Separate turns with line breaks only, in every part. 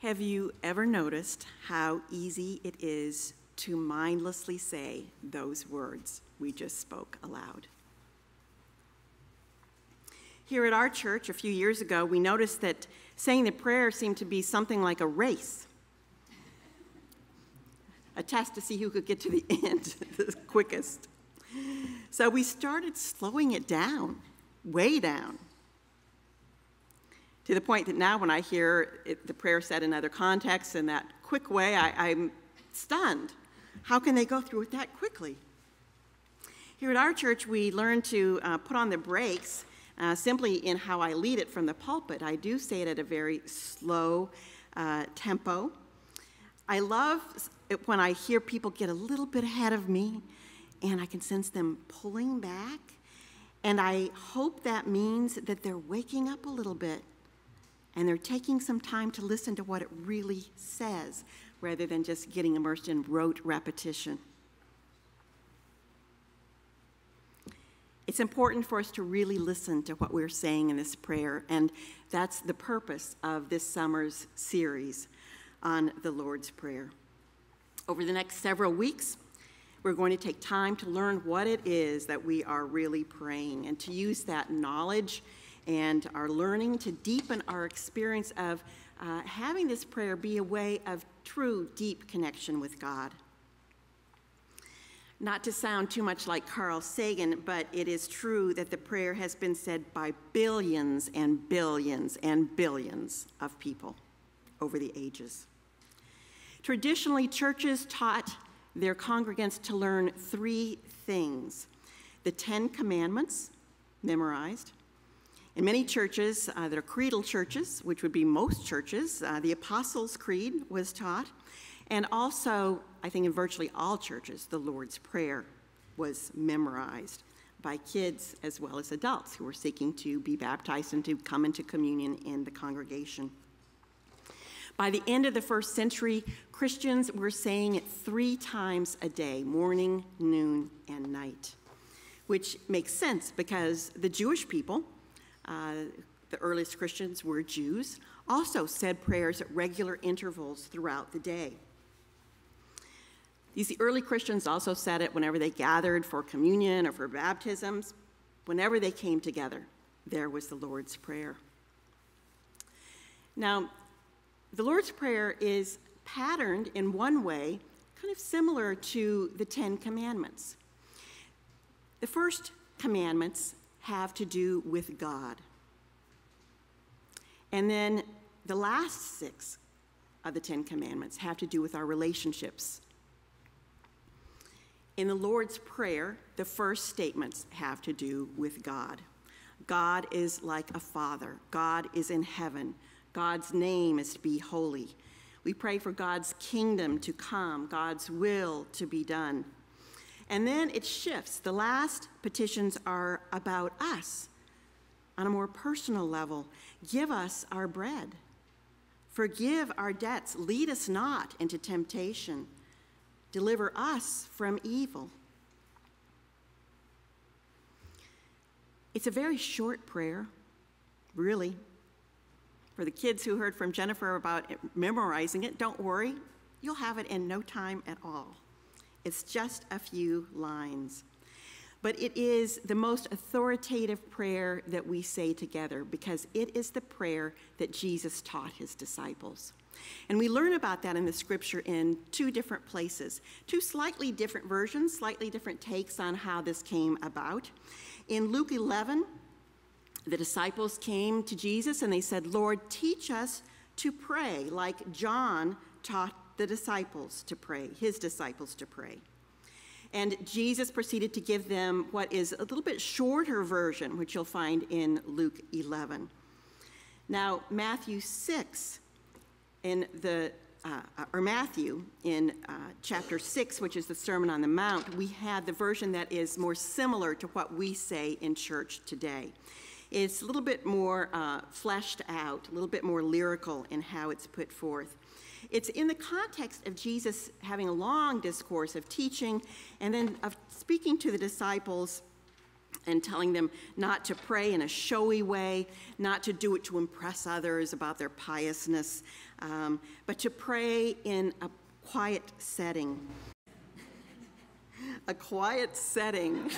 Have you ever noticed how easy it is to mindlessly say those words we just spoke aloud? Here at our church a few years ago, we noticed that saying the prayer seemed to be something like a race, a test to see who could get to the end the quickest. So we started slowing it down, way down, to the point that now when I hear the prayer said in other contexts in that quick way, I'm stunned. How can they go through it that quickly? Here at our church, we learn to put on the brakes simply in how I lead it from the pulpit. I do say it at a very slow tempo. I love it when I hear people get a little bit ahead of me and I can sense them pulling back. And I hope that means that they're waking up a little bit and they're taking some time to listen to what it really says rather than just getting immersed in rote repetition. It's important for us to really listen to what we're saying in this prayer, and that's the purpose of this summer's series on the Lord's Prayer. Over the next several weeks, we're going to take time to learn what it is that we are really praying and to use that knowledge and our learning to deepen our experience of having this prayer be a way of true, deep connection with God. Not to sound too much like Carl Sagan, but it is true that the prayer has been said by billions and billions and billions of people over the ages. Traditionally, churches taught their congregants to learn three things: the 10 Commandments, memorized. In many churches that are creedal churches, which would be most churches, the Apostles' Creed was taught. And also, I think in virtually all churches, the Lord's Prayer was memorized by kids as well as adults who were seeking to be baptized and to come into communion in the congregation. By the end of the first century, Christians were saying it 3 times a day, morning, noon, and night, which makes sense because the Jewish people, the earliest Christians were Jews, also said prayers at regular intervals throughout the day. These early Christians also said it whenever they gathered for communion or for baptisms. Whenever they came together, there was the Lord's Prayer. Now, the Lord's Prayer is patterned in one way, kind of similar to the 10 Commandments. The first commandments have to do with God. And then the last 6 of the 10 Commandments have to do with our relationships. In the Lord's Prayer, the first statements have to do with God. God is like a father. God is in heaven. God's name is to be holy. We pray for God's kingdom to come, God's will to be done. And then it shifts. The last petitions are about us on a more personal level. Give us our bread. Forgive our debts. Lead us not into temptation. Deliver us from evil. It's a very short prayer, really. For the kids who heard from Jennifer about memorizing it, don't worry. You'll have it in no time at all. It's just a few lines. But it is the most authoritative prayer that we say together because it is the prayer that Jesus taught his disciples. And we learn about that in the scripture in 2 different places, 2 slightly different versions, slightly different takes on how this came about. In Luke 11, the disciples came to Jesus and they said, "Lord, teach us to pray like John taught the disciples to pray, his disciples to pray." And Jesus proceeded to give them what is a little bit shorter version, which you'll find in Luke 11. Now, Matthew 6, Matthew in chapter 6, which is the Sermon on the Mount, we have the version that is more similar to what we say in church today. It's a little bit more fleshed out, a little bit more lyrical in how it's put forth. It's in the context of Jesus having a long discourse of teaching and then of speaking to the disciples and telling them not to pray in a showy way, not to do it to impress others about their piousness, but to pray in a quiet setting. A quiet setting.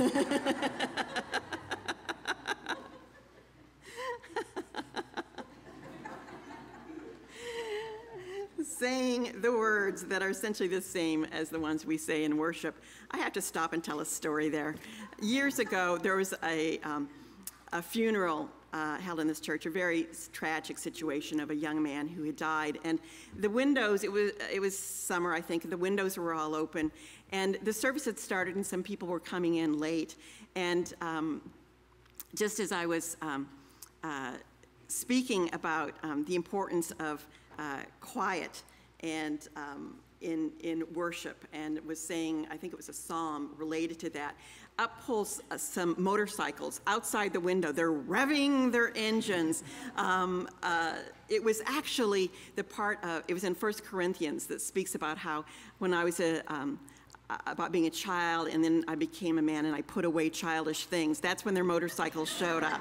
Saying the words that are essentially the same as the ones we say in worship. I have to stop and tell a story there. Years ago, there was a funeral held in this church, a very tragic situation of a young man who had died. And the windows, it was summer, I think, and the windows were all open. And the service had started, and some people were coming in late. And just as I was speaking about the importance of quiet and in worship, and was saying, I think it was a psalm related to that, up pulls some motorcycles outside the window. They're revving their engines. It was actually the part of, it was in 1 Corinthians that speaks about how when I was about being a child, and then I became a man and I put away childish things. That's when their motorcycles showed up.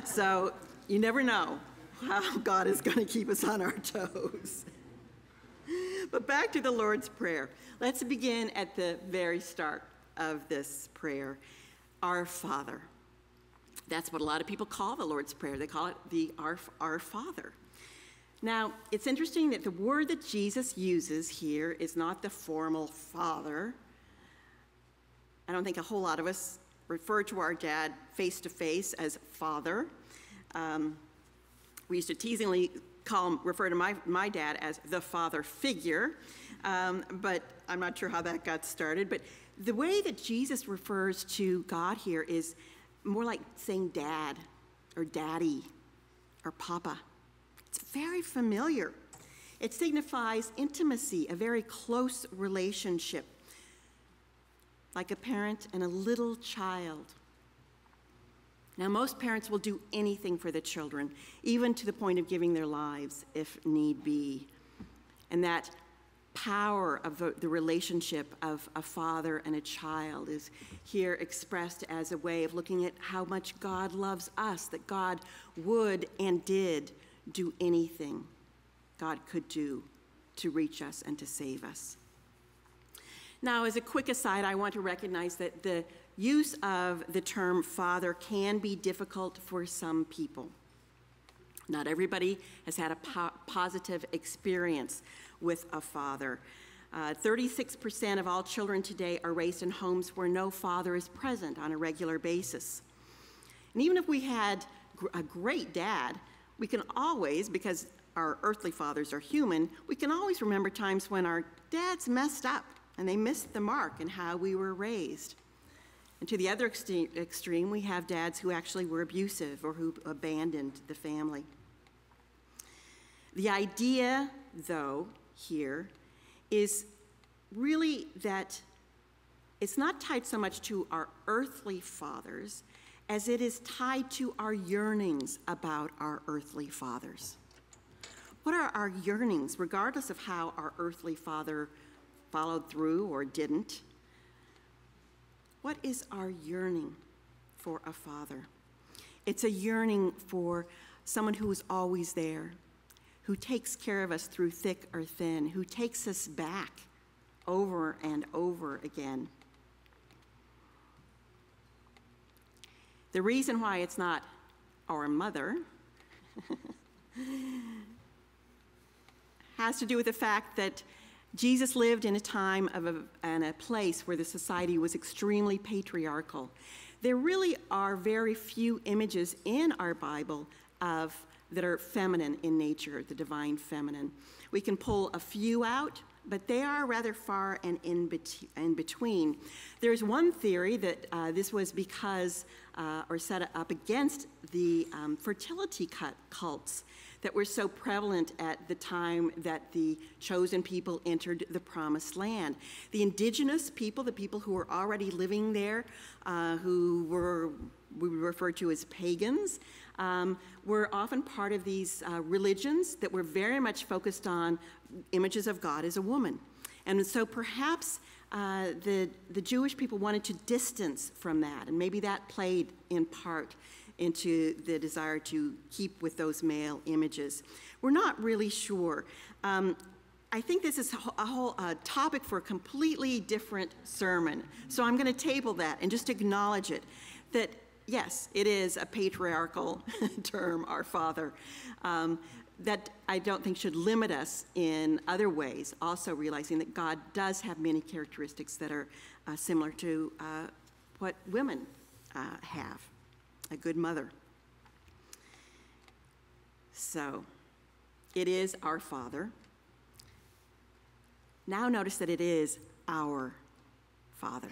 So you never know how God is going to keep us on our toes. But back to the Lord's Prayer. Let's begin at the very start of this prayer. Our Father. That's what a lot of people call the Lord's Prayer. They call it the Our Father. Now, it's interesting that the word that Jesus uses here is not the formal Father. I don't think a whole lot of us refer to our dad face to face as Father. We used to teasingly refer to my dad as the father figure, but I'm not sure how that got started. But the way that Jesus refers to God here is more like saying dad or daddy or papa. It's very familiar. It signifies intimacy, a very close relationship, like a parent and a little child. Now, most parents will do anything for the children, even to the point of giving their lives if need be. And that power of the relationship of a father and a child is here expressed as a way of looking at how much God loves us, that God would and did do anything God could do to reach us and to save us. Now, as a quick aside, I want to recognize that the use of the term father can be difficult for some people. Not everybody has had a positive experience with a father. 36% of all children today are raised in homes where no father is present on a regular basis. And even if we had a great dad, we can always, because our earthly fathers are human, we can always remember times when our dads messed up and they missed the mark in how we were raised. And to the other extreme, we have dads who actually were abusive or who abandoned the family. The idea, though, here is really that it's not tied so much to our earthly fathers as it is tied to our yearnings about our earthly fathers. What are our yearnings, regardless of how our earthly father followed through or didn't? What is our yearning for a father? It's a yearning for someone who is always there, who takes care of us through thick or thin, who takes us back over and over again. The reason why it's not our mother has to do with the fact that Jesus lived in a time and a place where the society was extremely patriarchal. There really are very few images in our Bible that are feminine in nature, the divine feminine. We can pull a few out, but they are rather far and in between. There's one theory that this was because, or set up against the fertility cults that were so prevalent at the time that the chosen people entered the promised land. The indigenous people, the people who were already living there, who we refer to as pagans, were often part of these religions that were very much focused on images of God as a woman. And so perhaps the Jewish people wanted to distance from that, and maybe that played in part into the desire to keep with those male images. We're not really sure. I think this is a whole topic for a completely different sermon. So I'm going to table that and just acknowledge it, that yes, it is a patriarchal term, our Father, that I don't think should limit us in other ways, also realizing that God does have many characteristics that are similar to what women have, a good mother. So it is our Father. Now notice that it is our Father.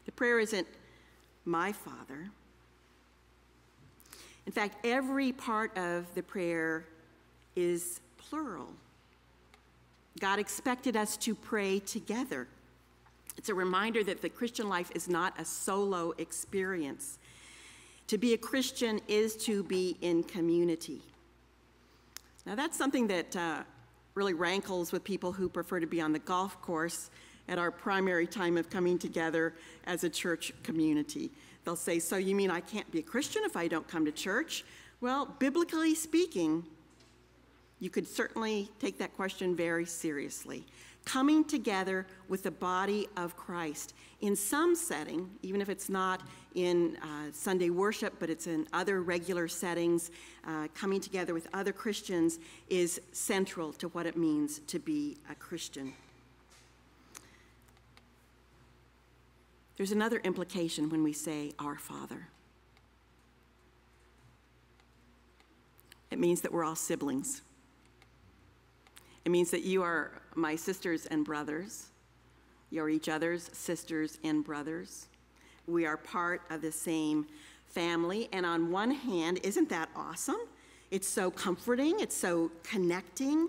The prayer isn't my Father. In fact, every part of the prayer is plural. God expected us to pray together. It's a reminder that the Christian life is not a solo experience. To be a Christian is to be in community. Now that's something that really rankles with people who prefer to be on the golf course at our primary time of coming together as a church community. They'll say, so you mean I can't be a Christian if I don't come to church? Well, biblically speaking, you could certainly take that question very seriously. Coming together with the body of Christ in some setting, even if it's not in Sunday worship, but it's in other regular settings, coming together with other Christians is central to what it means to be a Christian. There's another implication when we say our Father. It means that we're all siblings. It means that you are my sisters and brothers. You are each other's sisters and brothers. We are part of the same family. And on one hand, isn't that awesome? It's so comforting. It's so connecting.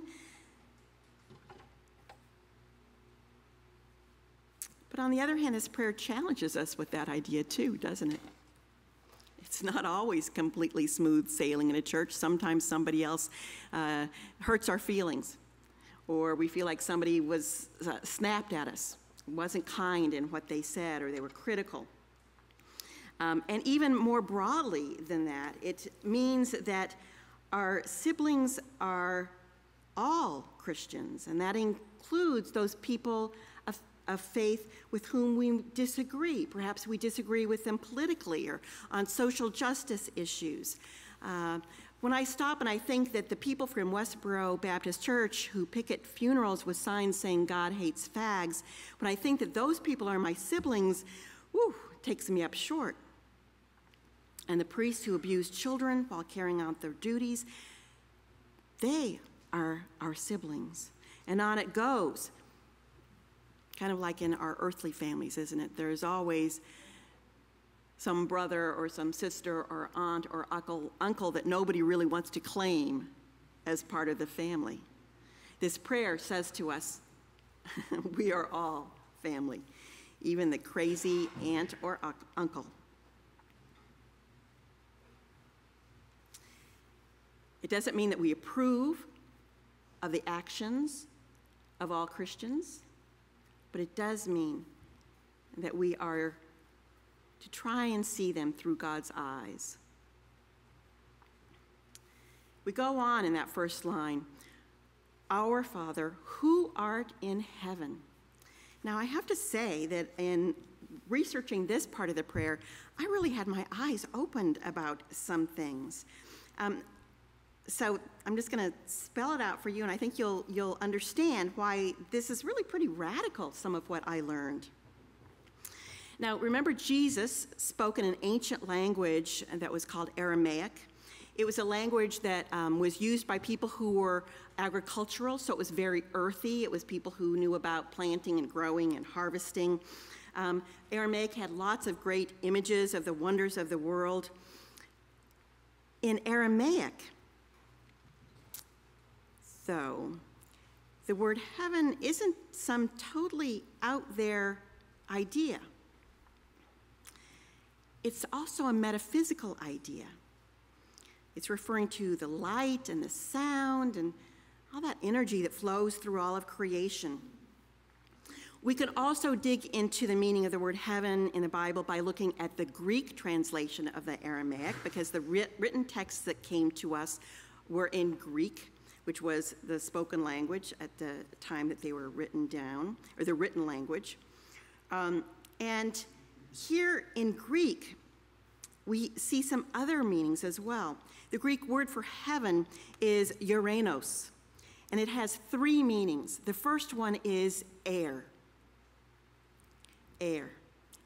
But on the other hand, this prayer challenges us with that idea too, doesn't it? It's not always completely smooth sailing in a church. Sometimes somebody else hurts our feelings, or we feel like somebody was snapped at us, wasn't kind in what they said, or they were critical. And even more broadly than that, it means that our siblings are all Christians, and that includes those people of faith with whom we disagree. Perhaps we disagree with them politically or on social justice issues. When I stop and I think that the people from Westboro Baptist Church who picket funerals with signs saying God hates fags, when I think that those people are my siblings, whew, it takes me up short. And the priests who abuse children while carrying out their duties, they are our siblings. And on it goes. Kind of like in our earthly families, isn't it? There's always some brother or some sister or aunt or uncle that nobody really wants to claim as part of the family. This prayer says to us, we are all family, even the crazy aunt or uncle. It doesn't mean that we approve of the actions of all Christians, but it does mean that we are to try and see them through God's eyes. We go on in that first line, our Father, who art in heaven. Now, I have to say that in researching this part of the prayer, I really had my eyes opened about some things. So I'm just going to spell it out for you, and I think you'll understand why this is really pretty radical, some of what I learned. Now, remember, Jesus spoke in an ancient language that was called Aramaic. It was a language that was used by people who were agricultural, so it was very earthy. It was people who knew about planting and growing and harvesting. Aramaic had lots of great images of the wonders of the world. In Aramaic, though, the word heaven isn't some totally out there idea. It's also a metaphysical idea. It's referring to the light and the sound and all that energy that flows through all of creation. We can also dig into the meaning of the word heaven in the Bible by looking at the Greek translation of the Aramaic, because the written texts that came to us were in Greek, which was the spoken language at the time that they were written down, or the written language. And here in Greek, we see some other meanings as well. The Greek word for heaven is Uranos, and it has three meanings. The first one is air. Air.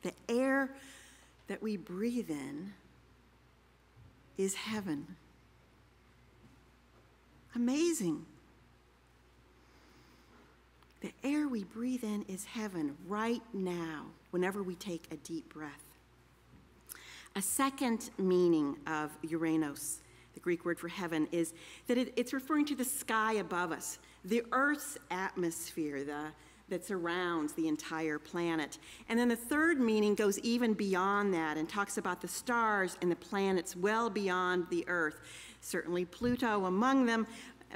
The air that we breathe in is heaven. Amazing. The air we breathe in is heaven right now, whenever we take a deep breath. A second meaning of Uranos, the Greek word for heaven, is that it's referring to the sky above us, the Earth's atmosphere that surrounds the entire planet. And then the third meaning goes even beyond that and talks about the stars and the planets well beyond the Earth. Certainly Pluto among them,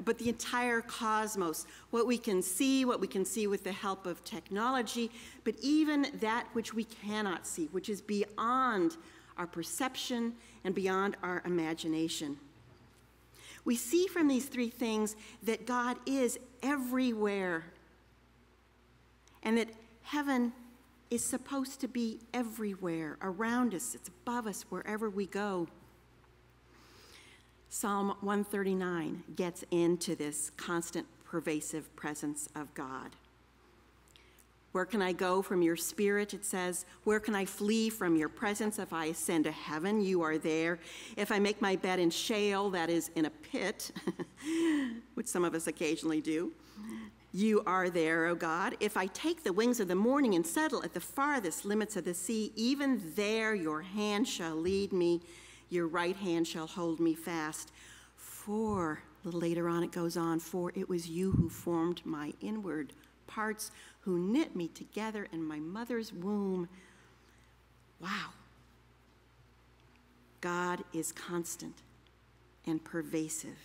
but the entire cosmos, what we can see with the help of technology, but even that which we cannot see, which is beyond our perception and beyond our imagination. We see from these three things that God is everywhere, and that heaven is supposed to be everywhere around us. It's above us wherever we go. Psalm 139 gets into this constant, pervasive presence of God. Where can I go from your spirit, it says? Where can I flee from your presence? If I ascend to heaven, you are there. If I make my bed in Sheol, that is in a pit, which some of us occasionally do, you are there, O God. If I take the wings of the morning and settle at the farthest limits of the sea, even there your hand shall lead me, your right hand shall hold me fast. For, a little later on it goes on, for it was you who formed my inward parts, who knit me together in my mother's womb. Wow. God is constant and pervasive.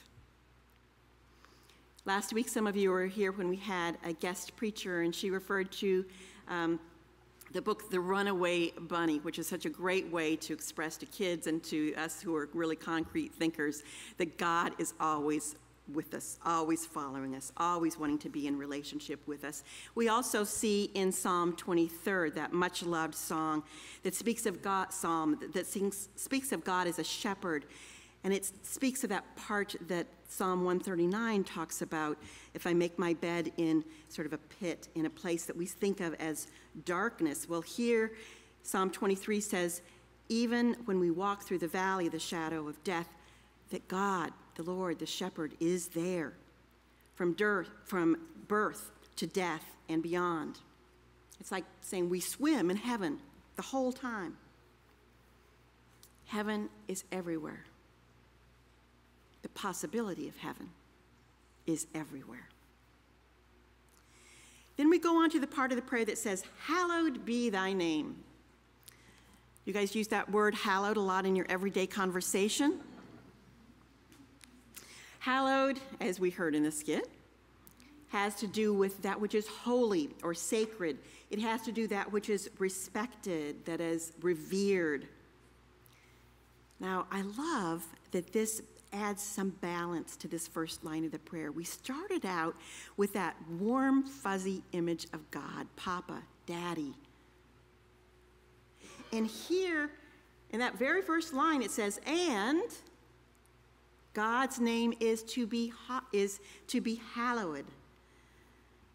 Last week, some of you were here when we had a guest preacher, and she referred to the book, The Runaway Bunny, which is such a great way to express to kids and to us who are really concrete thinkers that God is always with us, always following us, always wanting to be in relationship with us. We also see in Psalm 23, that much-loved song that speaks of God, speaks of God as a shepherd, and it speaks of that part that Psalm 139 talks about, if I make my bed in sort of a pit, in a place that we think of as darkness. Well, here, Psalm 23 says, even when we walk through the valley of the shadow of death, that God, the Lord, the shepherd, is there from birth to death and beyond. It's like saying we swim in heaven the whole time. Heaven is everywhere. The possibility of heaven is everywhere. Then we go on to the part of the prayer that says, hallowed be thy name. You guys use that word hallowed a lot in your everyday conversation. Hallowed, as we heard in the skit, has to do with that which is holy or sacred. It has to do that which is respected, that is revered. Now, I love that this adds some balance to this first line of the prayer. We started out with that warm, fuzzy image of God, Papa, Daddy. And here, in that very first line, it says, and God's name is to be hallowed.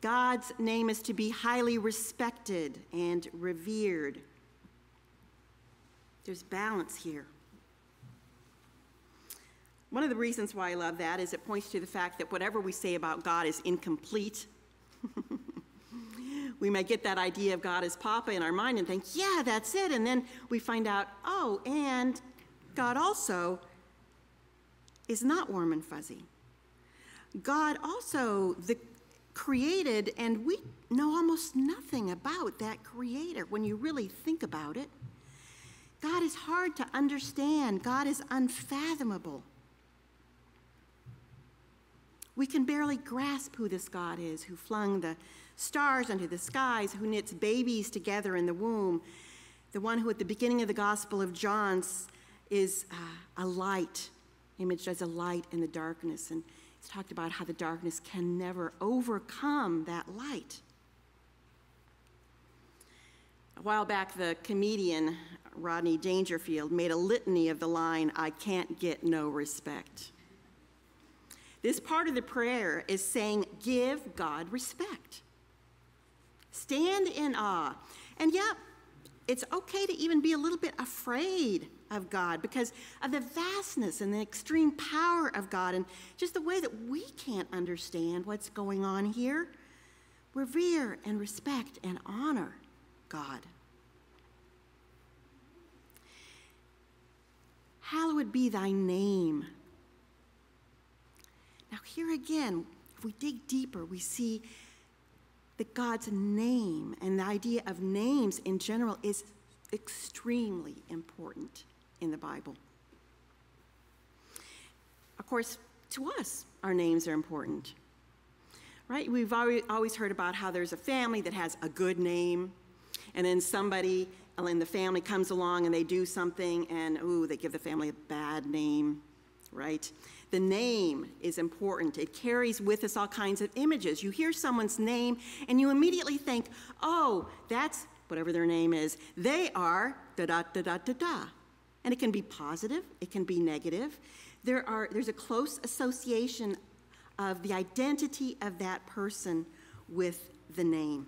God's name is to be highly respected and revered. There's balance here. One of the reasons why I love that is it points to the fact that whatever we say about God is incomplete. We may get that idea of God as Papa in our mind and think, yeah, that's it. And then we find out, oh, and God also is not warm and fuzzy. God also created, and we know almost nothing about that creator when you really think about it. God is hard to understand. God is unfathomable. We can barely grasp who this God is, who flung the stars into the skies, who knits babies together in the womb, the one who at the beginning of the Gospel of John is a light, imaged as a light in the darkness. And it's talked about how the darkness can never overcome that light. A while back, the comedian Rodney Dangerfield made a litany of the line, "I can't get no respect." This part of the prayer is saying, give God respect. Stand in awe. And yeah, it's okay to even be a little bit afraid of God because of the vastness and the extreme power of God and just the way that we can't understand what's going on here. Revere and respect and honor God. Hallowed be thy name. Now here again, if we dig deeper, we see that God's name and the idea of names in general is extremely important in the Bible. Of course, to us, our names are important, right? We've always heard about how there's a family that has a good name, and then somebody in the family comes along and they do something, and ooh, they give the family a bad name, right? The name is important. It carries with us all kinds of images. You hear someone's name and you immediately think, oh, that's whatever their name is. They are da-da-da-da-da-da. And it can be positive. It can be negative. There's a close association of the identity of that person with the name.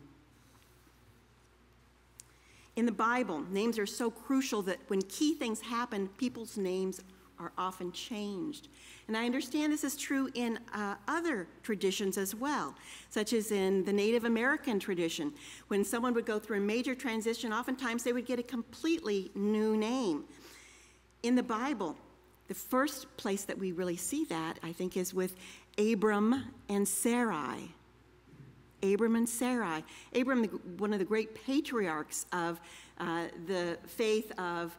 In the Bible, names are so crucial that when key things happen, people's names are often changed. And I understand this is true in other traditions as well, such as in the Native American tradition. When someone would go through a major transition, oftentimes they would get a completely new name. In the Bible, the first place that we really see that, I think, is with Abram and Sarai. Abram and Sarai. Abram, one of the great patriarchs of the faith of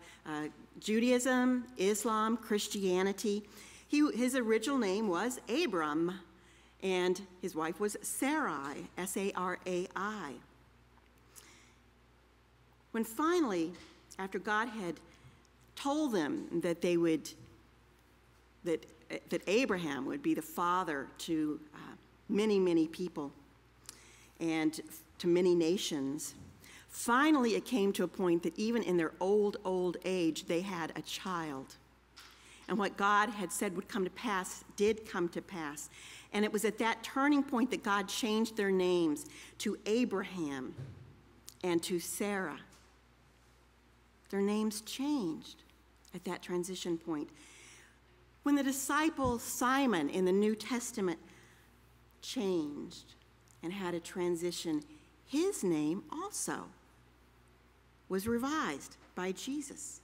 Judaism, Islam, Christianity. His original name was Abram, and his wife was Sarai, S-A-R-A-I. When finally, after God had told them that that Abraham would be the father to many, many people and to many nations, finally it came to a point that even in their old age, they had a child. And what God had said would come to pass did come to pass. And it was at that turning point that God changed their names to Abraham and to Sarah. Their names changed at that transition point. When the disciple Simon in the New Testament changed and had a transition, his name also was revised by Jesus.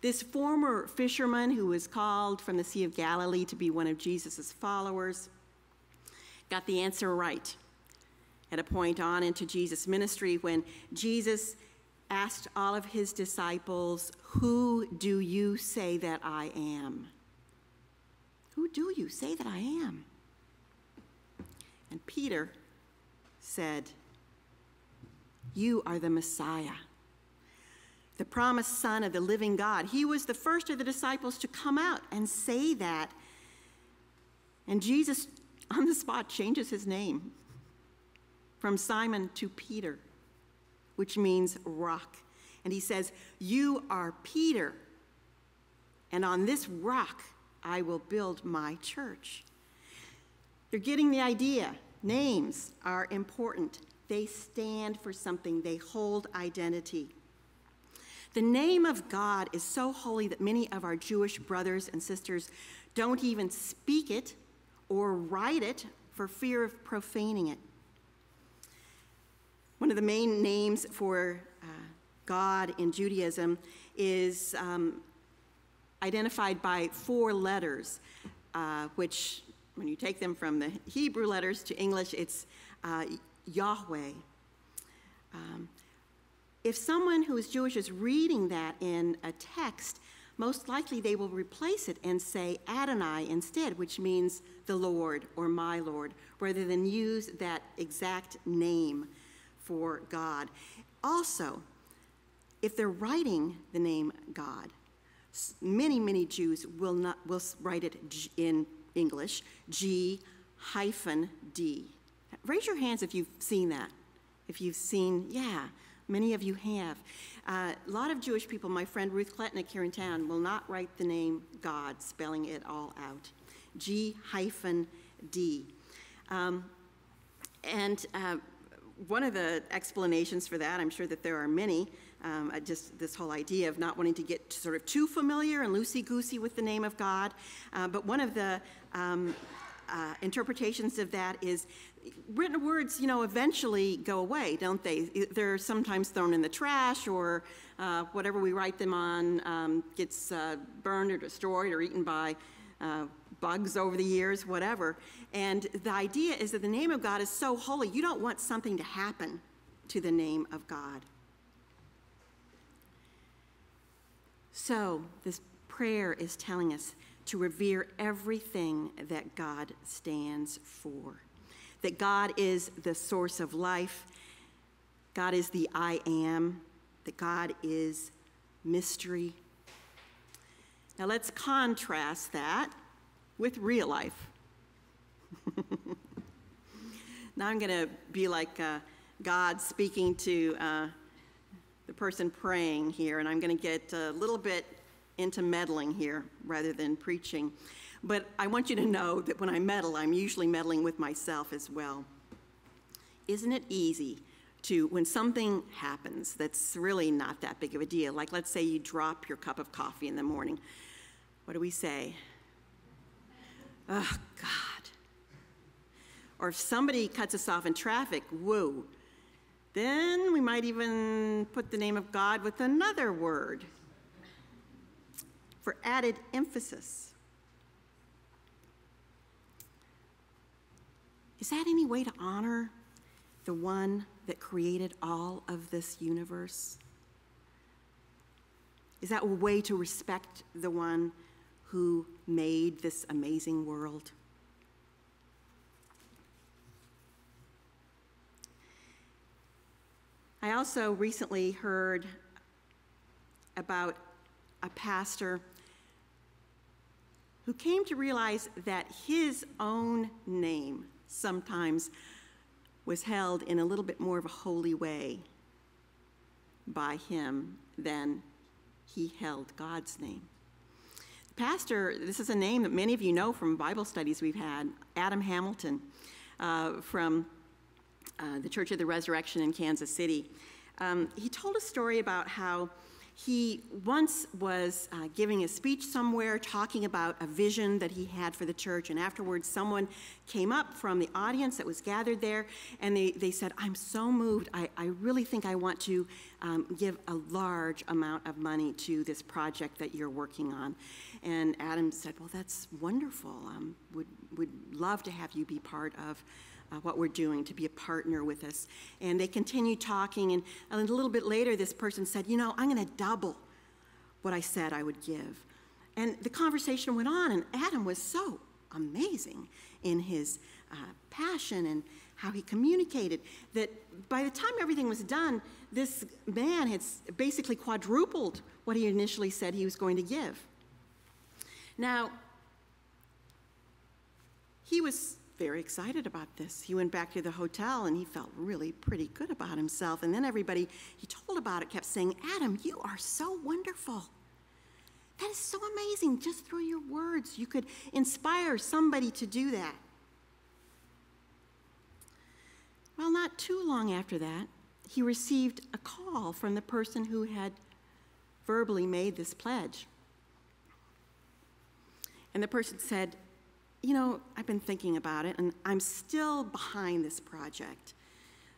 This former fisherman who was called from the Sea of Galilee to be one of Jesus' followers got the answer right at a point on into Jesus' ministry when Jesus asked all of his disciples, "Who do you say that I am?" Who do you say that I am? And Peter said, "You are the Messiah, the promised Son of the living God." He was the first of the disciples to come out and say that. And Jesus, on the spot, changes his name from Simon to Peter, which means rock. And he says, "You are Peter, and on this rock I will build my church." You're getting the idea. Names are important. They stand for something. They hold identity. The name of God is so holy that many of our Jewish brothers and sisters don't even speak it or write it for fear of profaning it. One of the main names for God in Judaism is identified by 4 letters, which, when you take them from the Hebrew letters to English, it's Yahweh. If someone who is Jewish is reading that in a text, most likely they will replace it and say Adonai instead, which means the Lord or my Lord, rather than use that exact name for God. Also, if they're writing the name God, many Jews will write it in English, G-D. Raise your hands if you've seen that. If you've seen, yeah, many of you have. A lot of Jewish people, my friend Ruth Klettnick here in town, will not write the name God, spelling it all out. G-D. One of the explanations for that, I'm sure that there are many, just this whole idea of not wanting to get sort of too familiar and loosey-goosey with the name of God. But one of the interpretations of that is written words, eventually go away, don't they? They're sometimes thrown in the trash, or whatever we write them on gets burned or destroyed or eaten by bugs over the years, whatever. And the idea is that the name of God is so holy, you don't want something to happen to the name of God. So this prayer is telling us to revere everything that God stands for. That God is the source of life, God is the I am, that God is mystery. Now let's contrast that with real life. Now I'm going to be like God speaking to the person praying here, and I'm going to get a little bit into meddling here rather than preaching. But I want you to know that when I meddle, I'm usually meddling with myself as well. Isn't it easy to, when something happens that's really not that big of a deal, like let's say you drop your cup of coffee in the morning, what do we say? Oh, God. Or if somebody cuts us off in traffic, whoa, then we might even put the name of God with another word for added emphasis. Is that any way to honor the one that created all of this universe? Is that a way to respect the one who made this amazing world? I also recently heard about a pastor who came to realize that his own name sometimes was held in a little bit more of a holy way by him than he held God's name. Pastor, this is a name that many of you know from Bible studies we've had, Adam Hamilton from the Church of the Resurrection in Kansas City. He told a story about how he once was giving a speech somewhere talking about a vision that he had for the church, and afterwards someone came up from the audience that was gathered there, and they said, I'm so moved, I really think I want to give a large amount of money to this project that you're working on. And Adam said, well, that's wonderful. Would love to have you be part of what we're doing, to be a partner with us. And they continued talking, and a little bit later this person said, I'm going to double what I said I would give. And the conversation went on, and Adam was so amazing in his passion and how he communicated that by the time everything was done, this man had basically quadrupled what he initially said he was going to give. Now, he was very excited about this. He went back to the hotel and he felt really pretty good about himself. And then everybody he told about it kept saying, Adam, you are so wonderful. That is so amazing. Just through your words, you could inspire somebody to do that. Well, not too long after that, he received a call from the person who had verbally made this pledge. And the person said, I've been thinking about it, and I'm still behind this project.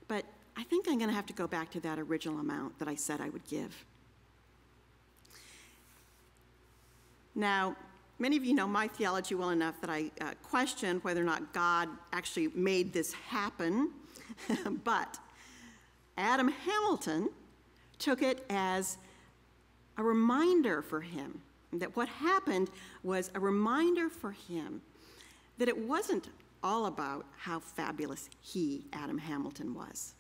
But I think I'm going to have to go back to that original amount that I said I would give. Now, many of you know my theology well enough that I question whether or not God actually made this happen. But Adam Hamilton took it as a reminder for him That what happened was a reminder for him that it wasn't all about how fabulous he, Adam Hamilton, was.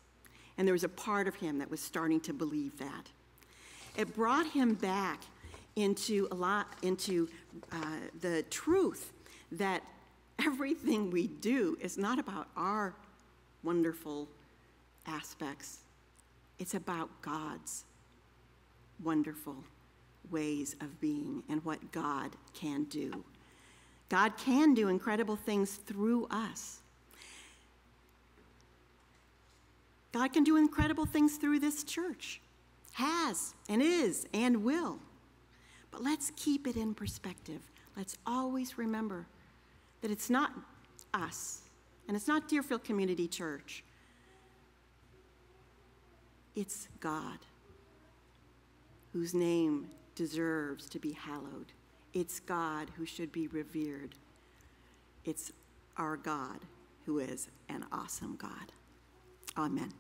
And there was a part of him that was starting to believe that. It brought him back into the truth that everything we do is not about our wonderful aspects. It's about God's wonderful ways of being and what God can do. God can do incredible things through us. God can do incredible things through this church. Has and is and will. But let's keep it in perspective. Let's always remember that it's not us, and it's not Deerfield Community Church. It's God, whose name deserves to be hallowed. It's God who should be revered. It's our God who is an awesome God. Amen.